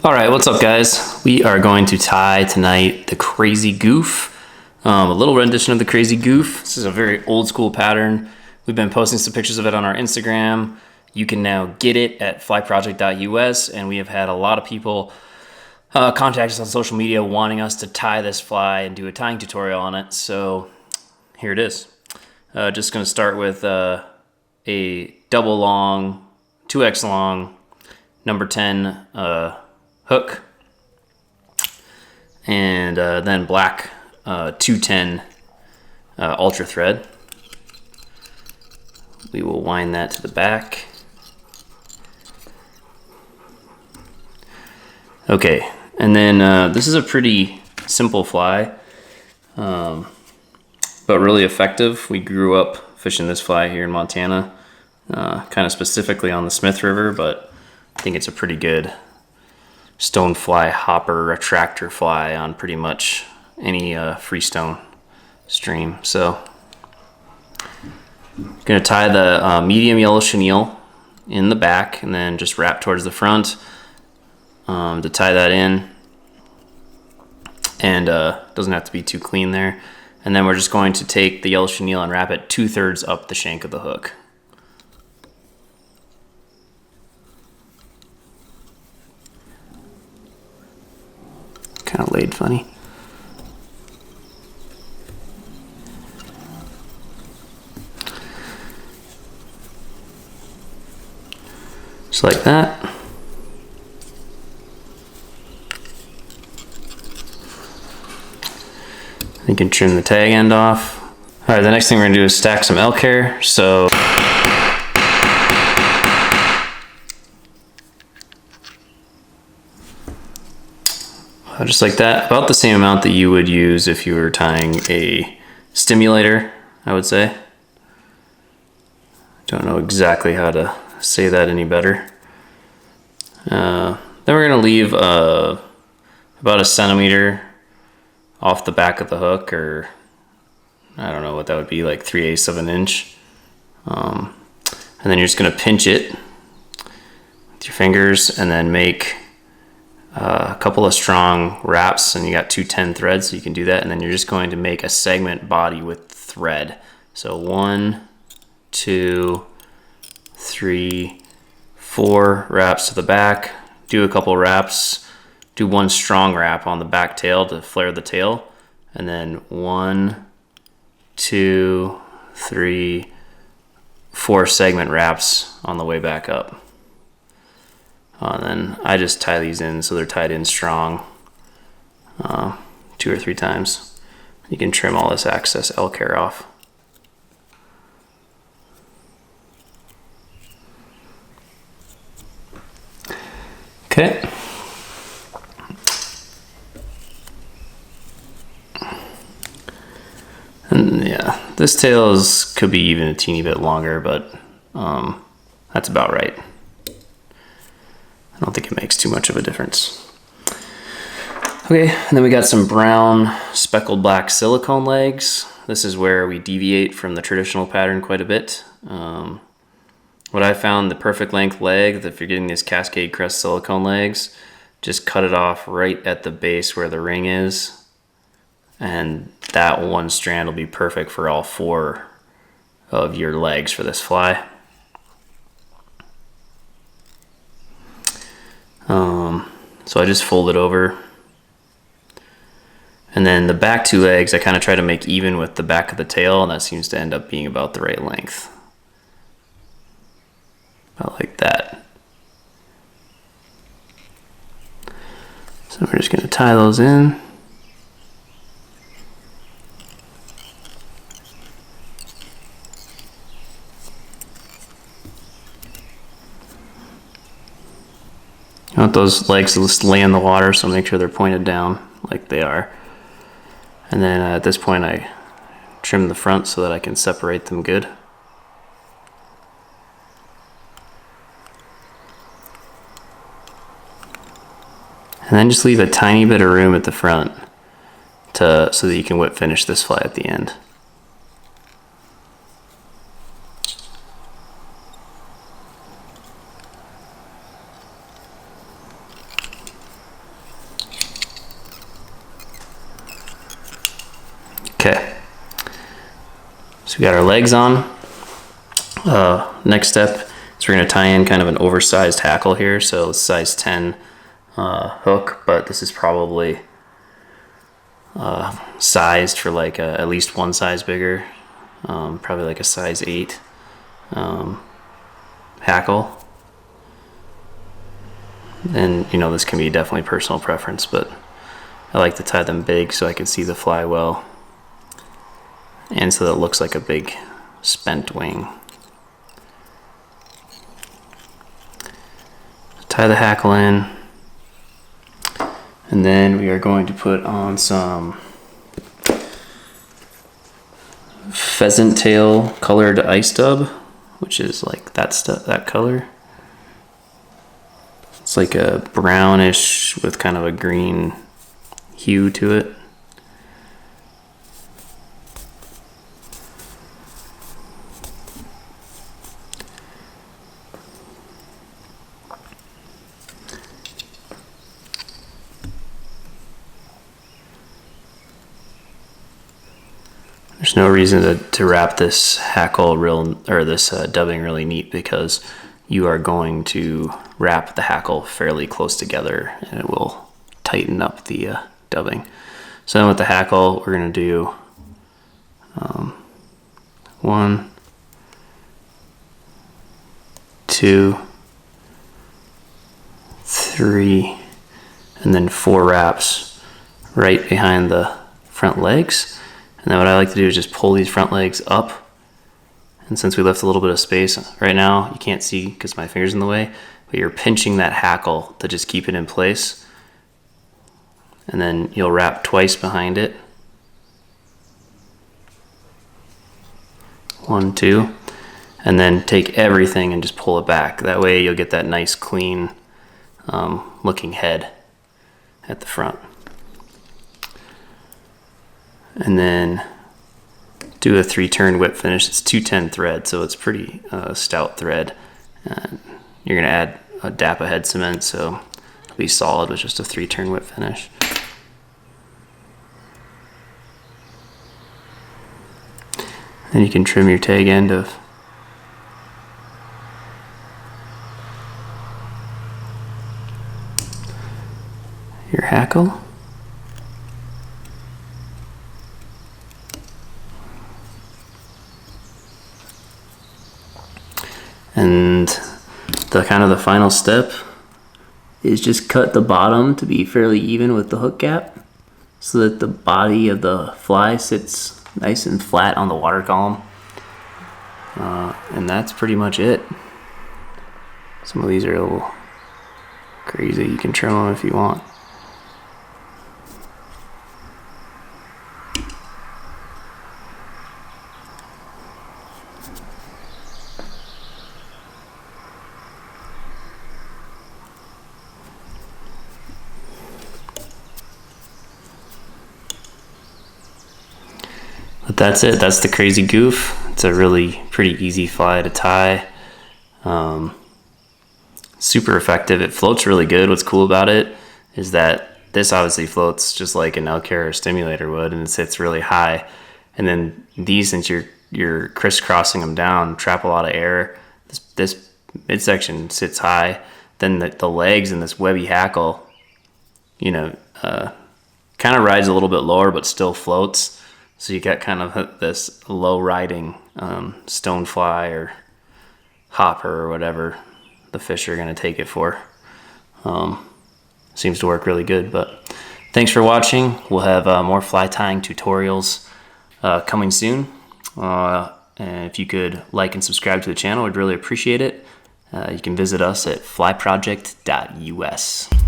All right, what's up, guys? We are going to tie tonight the Crazy Goof, a little rendition of the Crazy Goof. This is a very old school pattern. We've been posting some pictures of it on our Instagram. You can now get it at flyproject.us, and we have had a lot of people contact us on social media wanting us to tie this fly and do a tying tutorial on it. So here it is. Just going to start with a double long, 2x long, number 10 hook, and then black 210 ultra thread. We will wind that to the back. Okay, and then this is a pretty simple fly, but really effective. We grew up fishing this fly here in Montana, kind of specifically on the Smith River, but I think it's a pretty good stonefly hopper attractor fly on pretty much any freestone stream. So I'm going to tie the medium yellow chenille in the back and then just wrap towards the front to tie that in, and doesn't have to be too clean there. And then we're just going to take the yellow chenille and wrap it 2/3 up the shank of the hook. Kind of laid funny. Just like that. You can trim the tag end off. All right, the next thing we're gonna do is stack some elk hair. So just like that, about the same amount that you would use if you were tying a stimulator, I would say. Don't know exactly how to say that any better. Then we're gonna leave about 1 centimeter off the back of the hook, or I don't know what that would be, like 3/8 of an inch. And then you're just gonna pinch it with your fingers and then make a couple of strong wraps, and you got 210 threads, so you can do that. And then you're just going to make a segment body with thread. So 1, 2, 3, 4 wraps to the back. Do a couple wraps. Do 1 strong wrap on the back tail to flare the tail, and then 1, 2, 3, 4 segment wraps on the way back up. And then I just tie these in so they're tied in strong 2 or 3 times. You can trim all this excess elk hair off. Okay. And yeah, this tail could be even a teeny bit longer, but that's about right. I don't think it makes too much of a difference. Okay, and then we got some brown speckled black silicone legs. This is where we deviate from the traditional pattern quite a bit. What I found, the perfect length leg, if you're getting these Cascade Crest silicone legs, just cut it off right at the base where the ring is, and that 1 strand will be perfect for all 4 of your legs for this fly. So I just fold it over, and then the back 2 legs I kind of try to make even with the back of the tail, and that seems to end up being about the right length. About like that. So we're just going to tie those in. You want those legs to just lay in the water, so make sure they're pointed down like they are. And then at this point I trim the front so that I can separate them good. And then just leave a tiny bit of room at the front so that you can whip finish this fly at the end. So we got our legs on. Next step is we're going to tie in kind of an oversized hackle here. So size 10 hook, but this is probably sized for like at least one size bigger, probably like a size 8 hackle. And you know, this can be definitely personal preference, but I like to tie them big so I can see the fly well, and so that it looks like a big spent wing. Tie the hackle in, and then we are going to put on some pheasant tail colored ice dub, which is like that color. It's like a brownish with kind of a green hue to it. There's no reason to wrap this hackle this dubbing really neat, because you are going to wrap the hackle fairly close together and it will tighten up the dubbing. So then with the hackle, we're going to do 1, 2, 3, and then 4 wraps right behind the front legs. And then what I like to do is just pull these front legs up. And since we left a little bit of space right now, you can't see because my finger's in the way, but you're pinching that hackle to just keep it in place. And then you'll wrap twice behind it. 1, 2, and then take everything and just pull it back. That way you'll get that nice clean looking head at the front. And then do a 3-turn whip finish. It's 210 thread, so it's pretty stout thread. You're gonna add a dap of head cement, so it'll be solid with just a 3-turn whip finish. Then you can trim your tag end of your hackle. And the final step is just cut the bottom to be fairly even with the hook gap so that the body of the fly sits nice and flat on the water column. And that's pretty much it. Some of these are a little crazy. You can trim them if you want. But that's it. That's the Crazy Goof. It's a really pretty easy fly to tie. Super effective. It floats really good. What's cool about it is that this obviously floats just like an elk hair or stimulator would, and it sits really high. And then these, since you're crisscrossing them down, trap a lot of air. This midsection sits high. Then the legs and this webby hackle, you know, kind of rides a little bit lower, but still floats. So you got kind of this low riding stonefly or hopper or whatever the fish are going to take it for. Seems to work really good. But thanks for watching. We'll have more fly tying tutorials coming soon. And if you could like and subscribe to the channel, we'd really appreciate it. You can visit us at flyproject.us.